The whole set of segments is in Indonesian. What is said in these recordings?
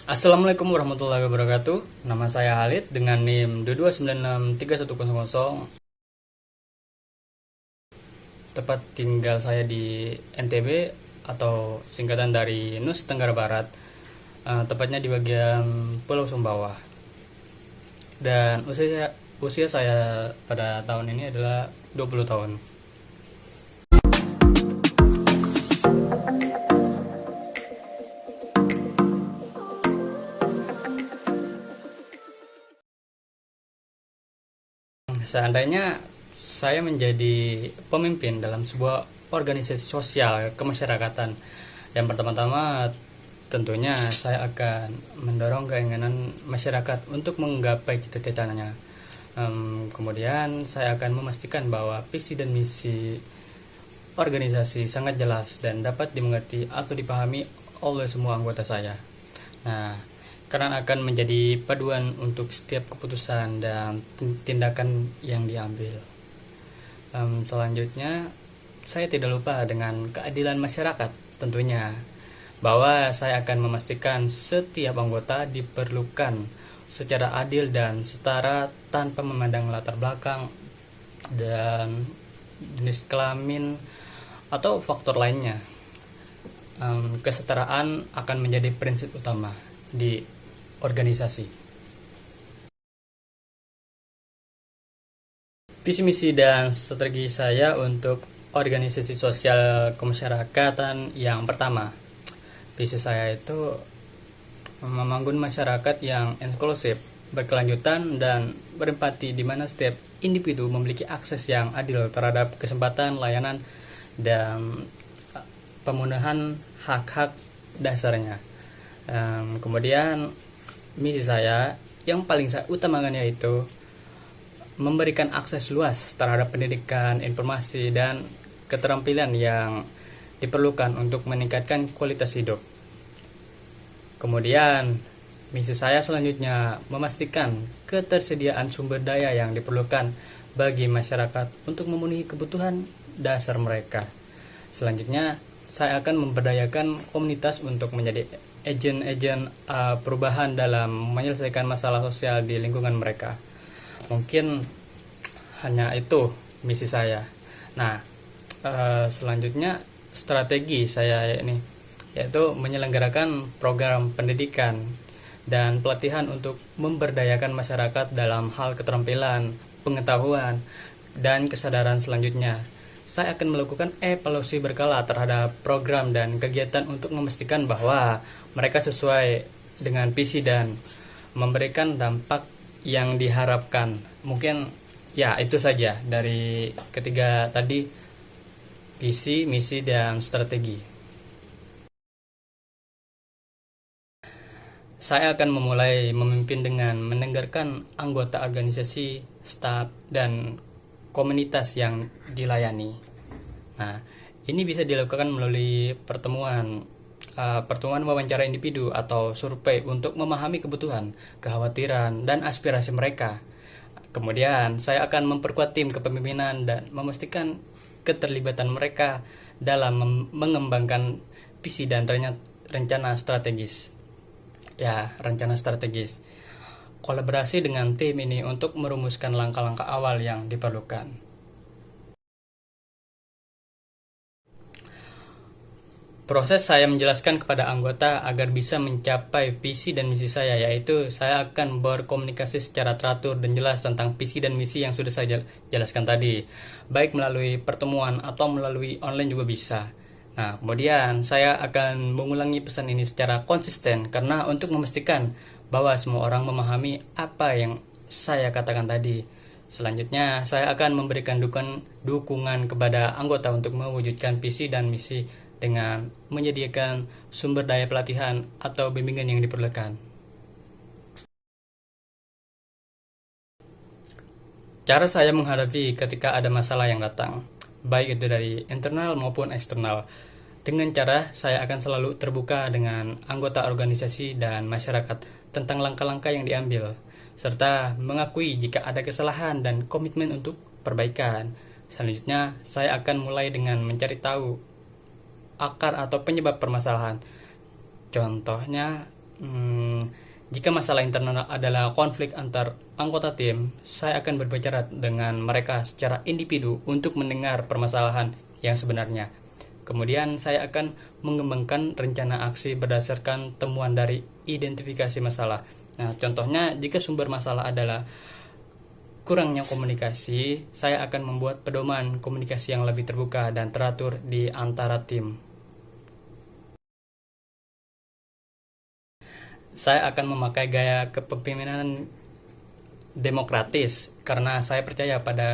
Assalamualaikum warahmatullahi wabarakatuh. Nama saya Halid dengan NIM 22963100. Tepat tinggal saya di NTB atau singkatan dari Nusa Tenggara Barat. Tepatnya di bagian Pulau Sumbawa. Dan usia saya pada tahun ini adalah 20 tahun. Seandainya saya menjadi pemimpin dalam sebuah organisasi sosial kemasyarakatan, yang pertama-tama tentunya saya akan mendorong keinginan masyarakat untuk menggapai cita-citanya. Kemudian saya akan memastikan bahwa visi dan misi organisasi sangat jelas dan dapat dimengerti atau dipahami oleh semua anggota saya. Nah, karena akan menjadi paduan untuk setiap keputusan dan tindakan yang diambil. Selanjutnya, saya tidak lupa dengan keadilan masyarakat tentunya, bahwa saya akan memastikan setiap anggota diperlukan secara adil dan setara tanpa memandang latar belakang dan jenis kelamin atau faktor lainnya. Kesetaraan akan menjadi prinsip utama di organisasi. Visi misi dan strategi saya untuk organisasi sosial kemasyarakatan, yang pertama, visi saya itu membangun masyarakat yang inklusif, berkelanjutan, dan berempati, di mana setiap individu memiliki akses yang adil terhadap kesempatan, layanan, dan pemenuhan hak-hak dasarnya. Kemudian misi saya yang paling saya utamakan yaitu memberikan akses luas terhadap pendidikan, informasi, dan keterampilan yang diperlukan untuk meningkatkan kualitas hidup. Kemudian misi saya selanjutnya memastikan ketersediaan sumber daya yang diperlukan bagi masyarakat untuk memenuhi kebutuhan dasar mereka. Selanjutnya, saya akan memberdayakan komunitas untuk menjadi agen-agen perubahan dalam menyelesaikan masalah sosial di lingkungan mereka. Mungkin hanya itu misi saya. Nah, selanjutnya strategi saya ini yaitu menyelenggarakan program pendidikan dan pelatihan untuk memberdayakan masyarakat dalam hal keterampilan, pengetahuan, dan kesadaran. Selanjutnya, saya akan melakukan evaluasi berkala terhadap program dan kegiatan untuk memastikan bahwa mereka sesuai dengan visi dan memberikan dampak yang diharapkan. Mungkin ya itu saja dari ketiga tadi, visi, misi, dan strategi. Saya akan memulai memimpin dengan mendengarkan anggota organisasi, staf, dan komunitas yang dilayani. Nah, ini bisa dilakukan melalui pertemuan wawancara individu atau survei untuk memahami kebutuhan, kekhawatiran, dan aspirasi mereka. Kemudian, saya akan memperkuat tim kepemimpinan dan memastikan keterlibatan mereka dalam mengembangkan visi dan rencana strategis. Rencana strategis. Kolaborasi dengan tim ini untuk merumuskan langkah-langkah awal yang diperlukan. Proses saya menjelaskan kepada anggota agar bisa mencapai visi dan misi saya, yaitu saya akan berkomunikasi secara teratur dan jelas tentang visi dan misi yang sudah saya jelaskan tadi, baik melalui pertemuan atau melalui online juga bisa. Nah, kemudian saya akan mengulangi pesan ini secara konsisten karena untuk memastikan bahwa semua orang memahami apa yang saya katakan tadi. Selanjutnya, saya akan memberikan dukungan kepada anggota untuk mewujudkan visi dan misi dengan menyediakan sumber daya pelatihan atau bimbingan yang diperlukan. Cara saya menghadapi ketika ada masalah yang datang, baik itu dari internal maupun eksternal, dengan cara saya akan selalu terbuka dengan anggota organisasi dan masyarakat tentang langkah-langkah yang diambil, serta mengakui jika ada kesalahan dan komitmen untuk perbaikan. Selanjutnya, saya akan mulai dengan mencari tahu akar atau penyebab permasalahan. Contohnya, Jika masalah internal adalah konflik antar anggota tim, saya akan berbicara dengan mereka secara individu untuk mendengar permasalahan yang sebenarnya. Kemudian saya akan mengembangkan rencana aksi berdasarkan temuan dari identifikasi masalah. Nah, contohnya jika sumber masalah adalah kurangnya komunikasi, saya akan membuat pedoman komunikasi yang lebih terbuka dan teratur di antara tim. Saya akan memakai gaya kepemimpinan demokratis karena saya percaya pada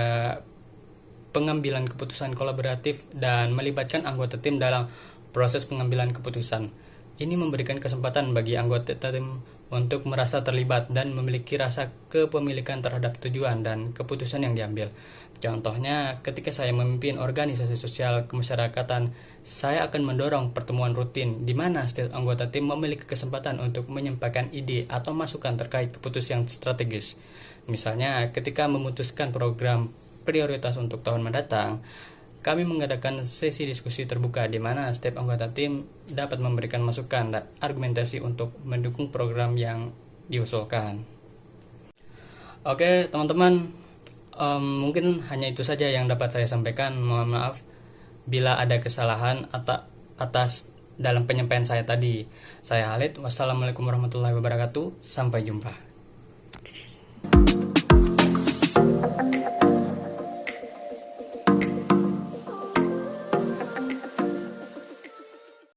pengambilan keputusan kolaboratif dan melibatkan anggota tim dalam proses pengambilan keputusan. Ini memberikan kesempatan bagi anggota tim untuk merasa terlibat dan memiliki rasa kepemilikan terhadap tujuan dan keputusan yang diambil. Contohnya, ketika saya memimpin organisasi sosial kemasyarakatan, saya akan mendorong pertemuan rutin di mana setiap anggota tim memiliki kesempatan untuk menyampaikan ide atau masukan terkait keputusan yang strategis. Misalnya, ketika memutuskan program prioritas untuk tahun mendatang, kami mengadakan sesi diskusi terbuka di mana setiap anggota tim dapat memberikan masukan dan argumentasi untuk mendukung program yang diusulkan. Oke, teman-teman, mungkin hanya itu saja yang dapat saya sampaikan. Mohon maaf bila ada kesalahan atas dalam penyampaian saya tadi. Saya Halid. Wassalamualaikum warahmatullahi wabarakatuh. Sampai jumpa.